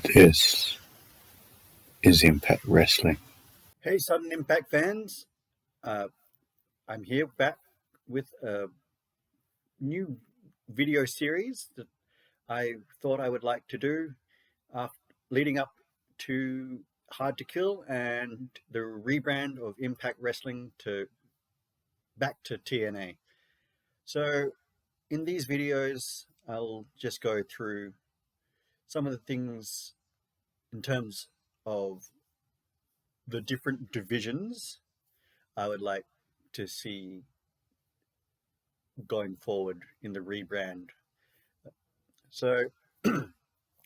This is Impact Wrestling. Hey, Sudden Impact fans. I'm here back with a new video series that I thought I would like to do leading up to Hard to Kill and the rebrand of Impact Wrestling to back to TNA. So, in these videos, I'll just go through some of the things in terms of the different divisions I would like to see going forward in the rebrand. So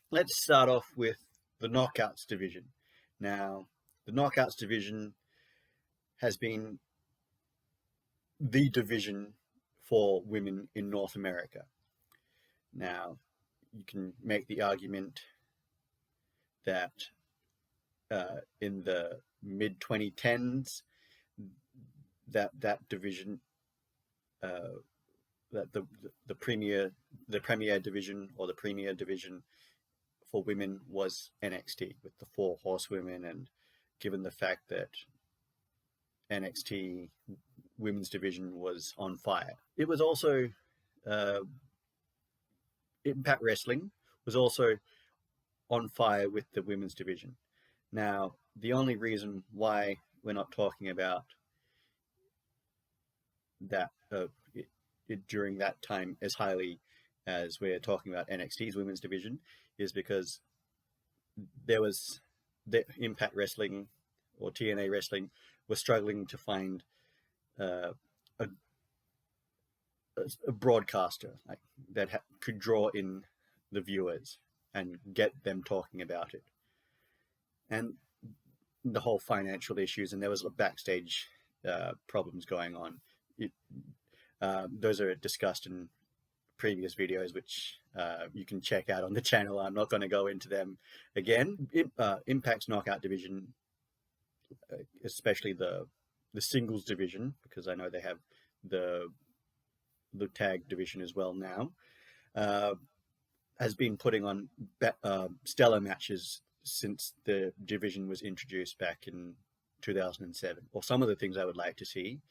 let's start off with the Knockouts division. Now, the Knockouts division has been the division for women in North America. Now, you can make the argument that in the mid 2010s, that division, that the premier division or the premier division for women was NXT with the 4 horsewomen, and given the fact that NXT women's division was on fire, it was also Impact Wrestling was also on fire with the women's division. Now, the only reason why we're not talking about that during that time as highly as we're talking about NXT's women's division is because there was the Impact Wrestling or TNA Wrestling was struggling to find a broadcaster that could draw in the viewers and get them talking about it, and the whole financial issues, and there was backstage problems going on. Those are discussed in previous videos, which you can check out on the channel. I'm not going to go into them again. Impact's knockout division, especially the singles division, because I know they have the tag division as well now, has been putting on stellar matches since the division was introduced back in 2007. Or some of the things I would like to see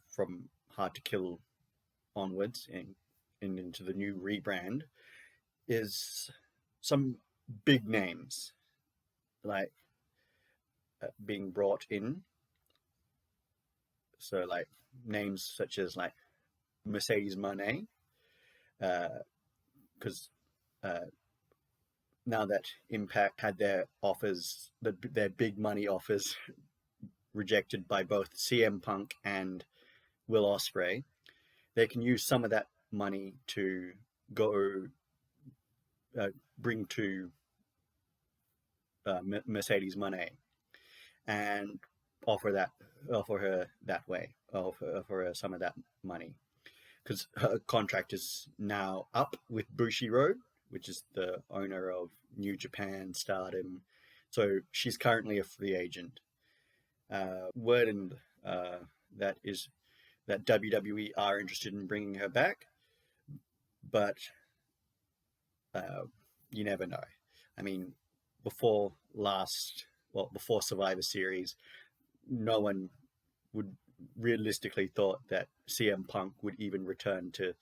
from Hard to Kill onwards and into the new rebrand is some big names like being brought in. So like names such as like Mercedes Moné, because now that Impact had their offers, their big money offers rejected by both CM Punk and Will Ospreay, they can use some of that money to go bring to Mercedes Moné and offer her that way, offer her some of that money, because her contract is now up with Bushiroad, which is the owner of New Japan, Stardom. So she's currently a free agent. Word and that is that WWE are interested in bringing her back, but you never know. I mean, before Survivor Series, no one would realistically thought that CM Punk would even return to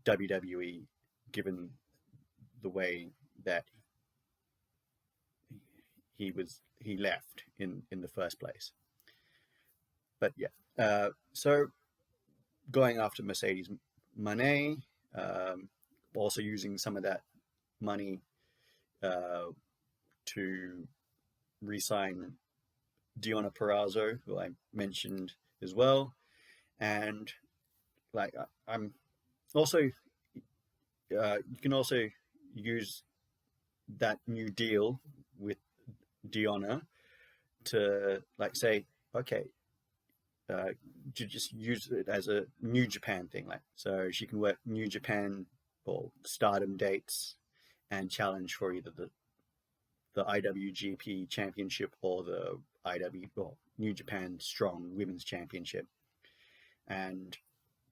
WWE, given the way that he left in the first place. But yeah, so going after Mercedes Moné, also using some of that money to re-sign Deonna Purrazzo, who I mentioned as well, and like I'm also you can also use that new deal with Deonna to like say, okay, to just use it as a New Japan thing, like so she can work New Japan or Stardom dates and challenge for either the IWGP Championship or the New Japan Strong Women's Championship, and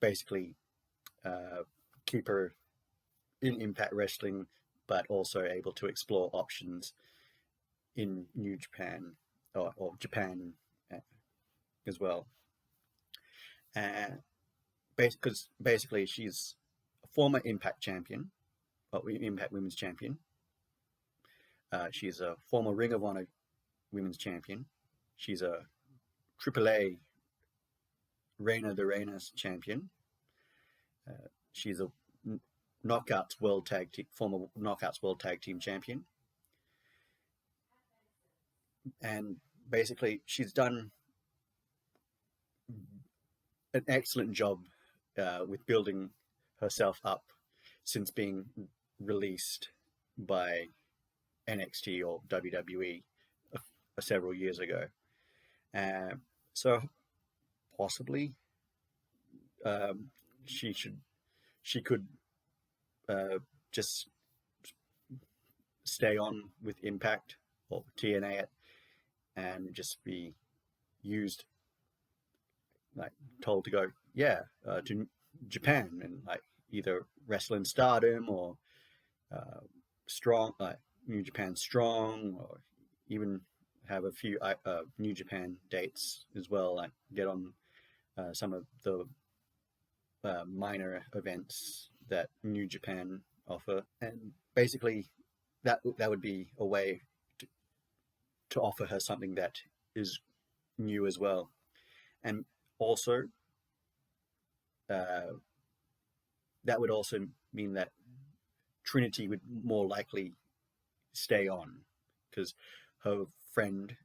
basically keep her in Impact Wrestling but also able to explore options in New Japan or Japan as well. Because basically she's a former Impact champion, Impact Women's champion. She's a former Ring of Honor Women's champion. She's a AAA Reina de Reinas champion. She's a Knockouts World Tag Team, former Knockouts World Tag Team champion. And basically, she's done an excellent job with building herself up since being released by NXT or WWE several years ago. So possibly she could just stay on with Impact or TNA and just be used, like told to go to Japan and like either wrestle in Stardom or Strong, like New Japan Strong, or even have a few New Japan dates as well, like get on some of the minor events that New Japan offer. And basically that would be a way to offer her something that is new as well. And also that would also mean that Trinity would more likely stay on, because her friend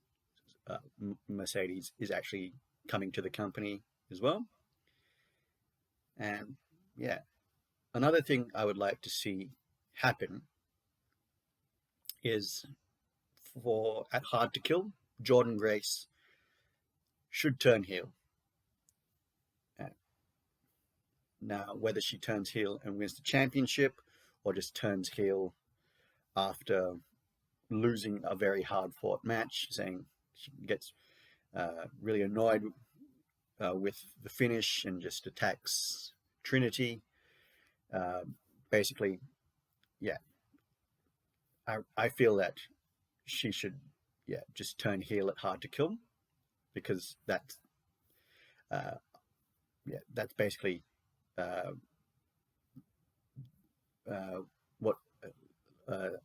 Mercedes is actually coming to the company as well. And yeah, another thing I would like to see happen is for at Hard to Kill, Jordynne Grace should turn heel. Now, whether she turns heel and wins the championship or just turns heel after losing a very hard-fought match, saying she gets really annoyed with the finish and just attacks Trinity. Basically, yeah, I feel that she should, just turn heel at Hard to Kill, because that's basically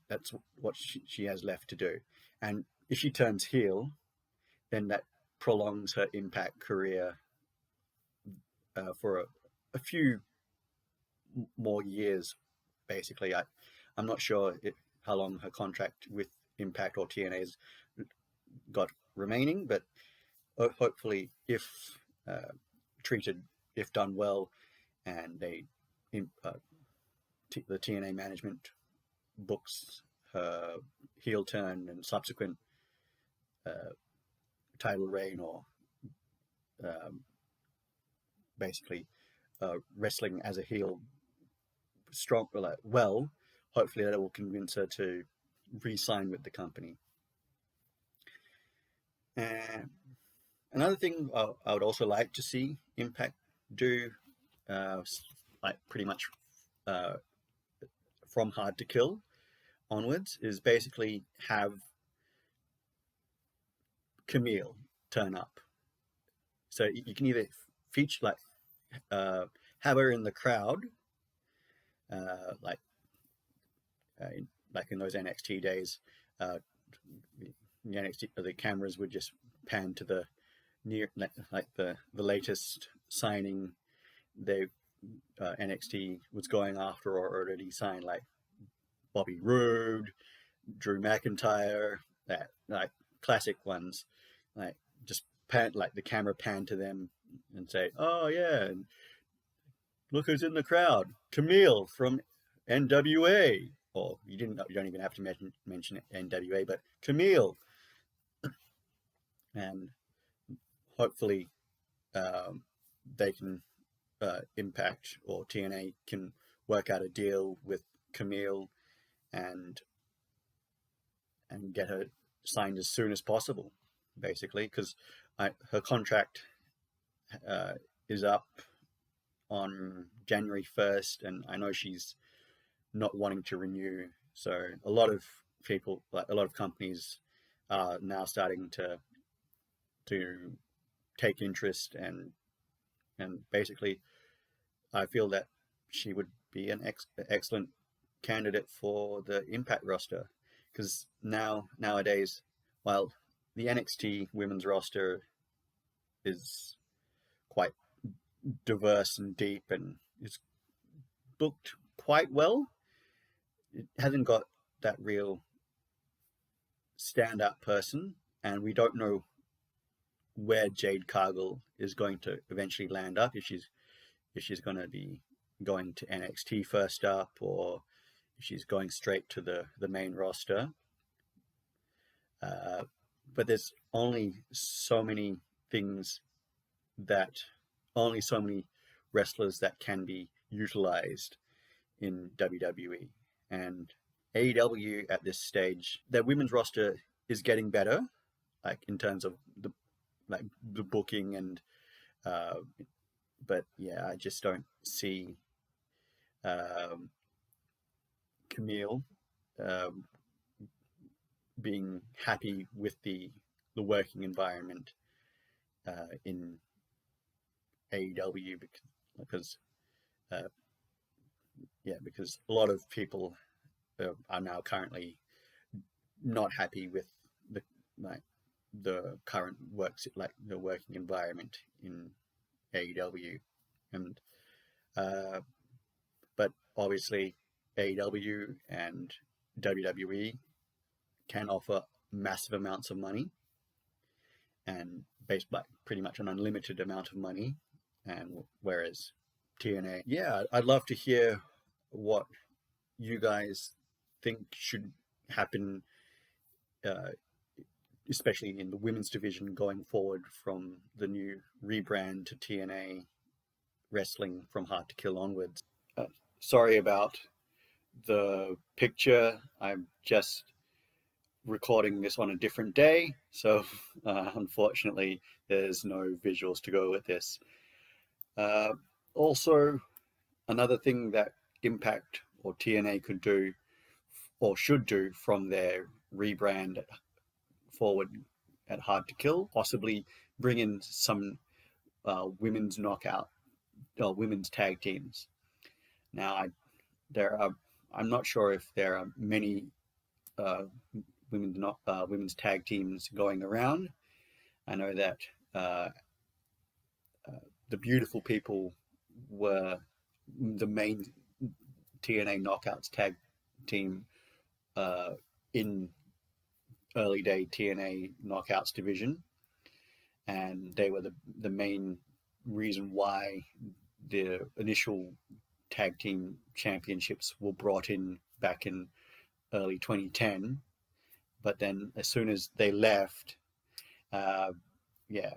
that's what she has left to do. And if she turns heel, then that prolongs her Impact career for a few more years, basically. I'm not sure how long her contract with Impact or TNA has got remaining, but hopefully if treated, if done well, and the TNA management books her heel turn and subsequent title reign, or basically wrestling as a heel strong, well, hopefully that will convince her to re-sign with the company. And another thing I would also like to see Impact do, like pretty much from Hard to Kill onwards, is basically have Camille turn up. So you can either feature, have her in the crowd, like in those NXT days, the cameras would just pan to the the latest signing NXT was going after or already signed, like Bobby Roode, Drew McIntyre, that like classic ones, like just pan, like the camera pan to them and say, "Oh yeah, and look who's in the crowd, Camille from NWA." Or you don't even have to mention NWA, but Camille. And hopefully they can Impact or TNA can work out a deal with Camille and get her signed as soon as possible, basically, because her contract is up on January 1st, and I know she's not wanting to renew So a lot of people, like a lot of companies, are now starting to take interest, and basically, I feel that she would be an excellent candidate for the Impact roster, because nowadays, while the NXT women's roster is quite diverse and deep and is booked quite well, it hasn't got that real standout person, and we don't know where Jade Cargill is going to eventually land up, if she's going to be going to NXT first up, or if she's going straight to the main roster. But there's only so many things that only so many wrestlers that can be utilized in WWE. And AEW at this stage, their women's roster is getting better, like in terms of the booking and but yeah, I just don't see Camille um, being happy with the working environment in AEW, because because a lot of people are now currently not happy with the like the current the working environment in AEW, and but obviously AEW and WWE can offer massive amounts of money, and based by pretty much an unlimited amount of money, and whereas TNA, yeah, I'd love to hear what you guys think should happen, uh, especially in the women's division going forward from the new rebrand to TNA wrestling from Hard to Kill onwards. Sorry about the picture. I'm just recording this on a different day, so unfortunately there's no visuals to go with this. Also, another thing that Impact or TNA could do or should do from their rebrand forward at Hard to Kill, possibly bring in some women's knockout or women's tag teams. Now, I'm not sure if there are many uh, women's tag teams going around. I know that the Beautiful People were the main TNA Knockouts tag team in early day TNA Knockouts division, and they were the main reason why the initial tag team championships were brought in back in early 2010. But then as soon as they left, uh, yeah,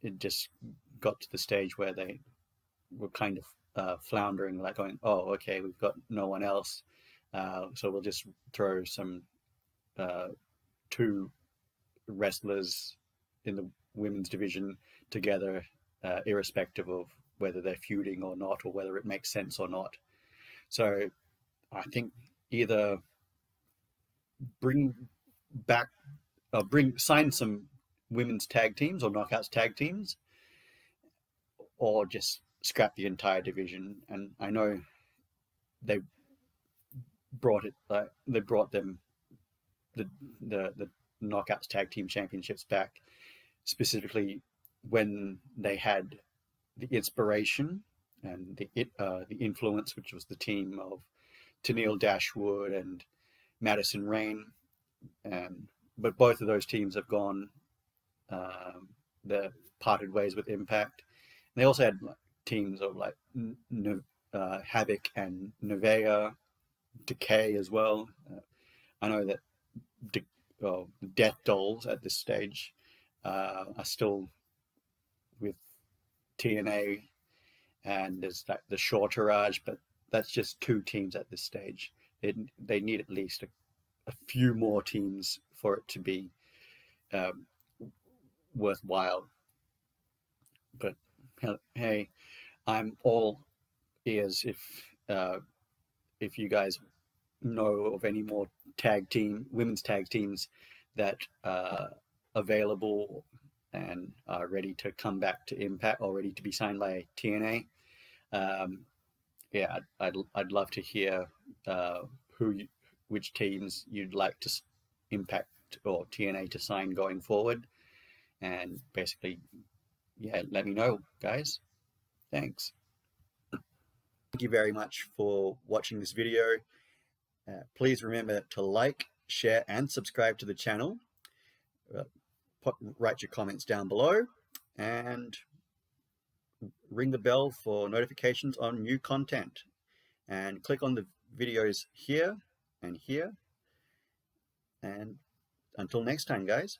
it just got to the stage where they were kind of floundering, like going, oh, okay, we've got no one else. So we'll just throw some two wrestlers in the women's division together, irrespective of whether they're feuding or not, or whether it makes sense or not. So I think either bring back, sign some women's tag teams or knockouts tag teams, or just scrap the entire division. And I know they brought them the knockouts tag team championships back specifically when they had the inspiration and the influence, which was the team of Tennille Dashwood and Madison Rain. But both of those teams have gone, they parted ways with Impact. And they also had teams of like Havoc and Nevaeh, Decay as well. I know that the Death Dolls at this stage are still with TNA, and there's like the Shorterage, but that's just two teams at this stage. They need at least a few more teams for it to be worthwhile. But hey, I'm all ears if you guys know of any more women's tag teams that are available and are ready to come back to Impact or ready to be signed by TNA. Yeah, I'd love to hear which teams you'd like to Impact or TNA to sign going forward, and basically, yeah, let me know, guys. Thanks. Thank you very much for watching this video. Please remember to like, share, and subscribe to the channel. Write your comments down below, and ring the bell for notifications on new content. And click on the videos here and here. And until next time, guys.